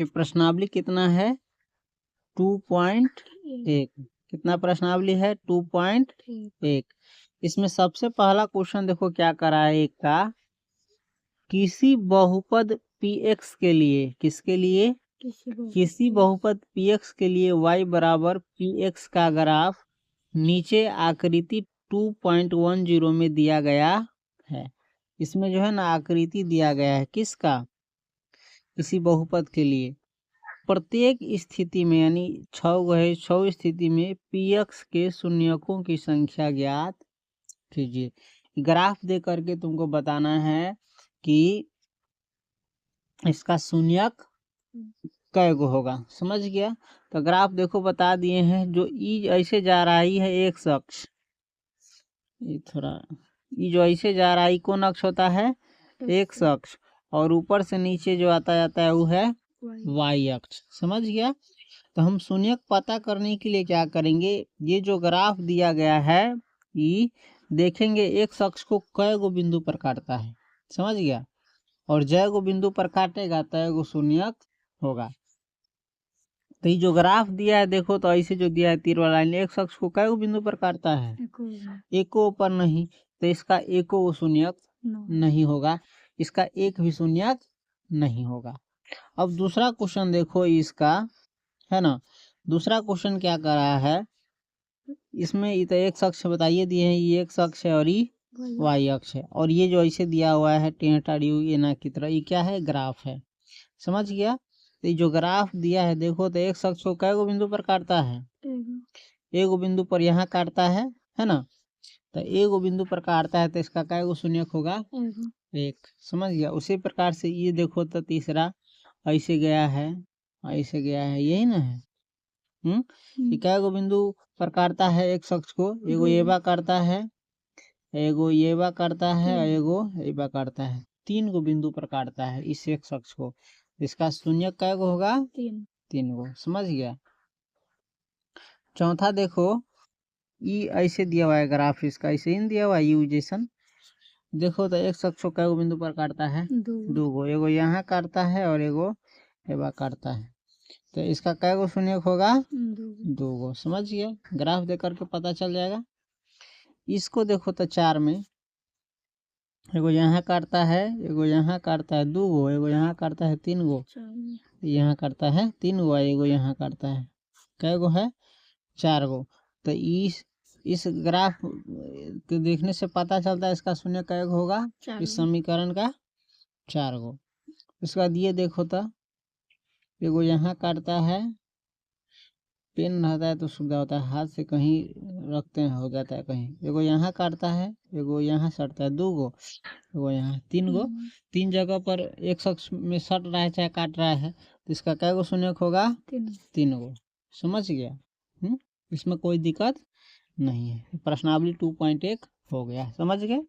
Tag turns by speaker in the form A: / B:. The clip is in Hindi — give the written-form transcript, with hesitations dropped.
A: ये प्रश्नावली कितना है 2.1। कितना प्रश्नावली है 2.1। इसमें सबसे पहला क्वेश्चन देखो क्या करा है एक का, किसी बहुपद px के लिए, किसके लिए, किसी बहुपद px के लिए y बराबर px का ग्राफ नीचे आकृति 2.10 में दिया गया है। इसमें जो है ना आकृति दिया गया है किसका, किसी बहुपद के लिए। प्रत्येक स्थिति में यानी 6 है, 6 स्थिति में px के शून्यकों की संख्या ज्ञात कीजिए। ग्राफ दे करके तुमको बताना है कि इसका शून्यक कै गो होगा, समझ गया। तो ग्राफ देखो बता दिए हैं, जो ई ऐसे जा रहा है एक्स अक्ष, ये थोड़ा ई जो ऐसे जा रहा है कौन अक्ष होता है, एक्स अक्ष, और ऊपर से नीचे जो आता जाता है वो है वाई अक्ष, समझ गया। तो हम शून्यक पता करने के लिए क्या करेंगे, ये जो ग्राफ दिया गया है ये देखेंगे एक्स अक्ष को कै गो बिंदु पर काटता है, समझ गया, और जय गो बिंदु पर काटेगा तय गो शून्यक होगा। तो ये जो ग्राफ दिया है देखो, तो ऐसे जो दिया है तीर वाला लाइन, एक्स अक्ष को कै गो बिंदु पर काटता है, एको पर नहीं, तो इसका एको शून्यक नहीं होगा, इसका एक भी शून्यक नहीं होगा। अब दूसरा क्वेश्चन देखो इसका, है ना, दूसरा क्वेश्चन क्या कर रहा है, इसमें ये तो एक्स अक्ष बताइए दिए हैं, ये एक्स अक्ष है और ये वाई अक्ष है, और ये जो ऐसे दिया हुआ है टेढ़ा एना की तरह, ये क्या है, ग्राफ है, समझ गया। तो ये जो ग्राफ दिया है देखो, तो एक्स अक्ष को कै गो बिंदु पर काटता है, एगो बिंदु पर यहाँ काटता है ना, तो एगो बिंदु पर काटता है, तो इसका कै गो शून्यक होगा, एक, समझ गया। उसी प्रकार से ये देखो तो तीसरा ऐसे गया है, ऐसे गया है, यही ना है। ये कै गो बिंदु पर काटता है एक्स अक्ष को, एगो ये बा काटता है, एगो ये बा काटता है, और एगो ये बा काटता है, 3 गो बिंदु पर काटता है इस एक्स अक्ष को। इसका शून्यक कै गो होगा, 3 गो, समझ गया। चौथा देखो, ये ऐसे दिया हुआ है ग्राफ, इसका ऐसे ही दिया हुआ है यू जैसन, देखो तो एक्स अक्ष को कै गो बिंदु पर काटता है, 2 गो, एगो यहाँ काटता है और एगो एबा काटता है, तो इसका कै गो शून्यक होगा, 2 गो, समझ गया। ग्राफ देख करके पता चल जाएगा। इसको देखो तो 4 में, एगो यहाँ काटता है, एगो यहाँ काटता है 2 गो, एगो यहाँ काटता है 3 गो, यहाँ काटता है 3 गो, एगो यहाँ काटता है, कै गो है, 4 गो। तो इस ग्राफ के देखने से पता चलता है इसका शून्य कै गो होगा, इस समीकरण का 4 गो। उसके बाद ये देखो तो एगो यहाँ काटता है, पेन रहता है तो सुविधा होता है, हाथ से कहीं रखते हैं हो जाता है कहीं, एगो यहाँ काटता है, एगो यहाँ सटता है 2 गो, एगो यहाँ 3 गो, 3 जगह पर एक शख्स में सट रहा है चाहे काट रहा है, तो इसका कै गो शून्यक होगा, 3 गो, समझ गया। इसमें कोई दिक्कत नहीं है। प्रश्नावली 2.1 हो गया, समझ गए।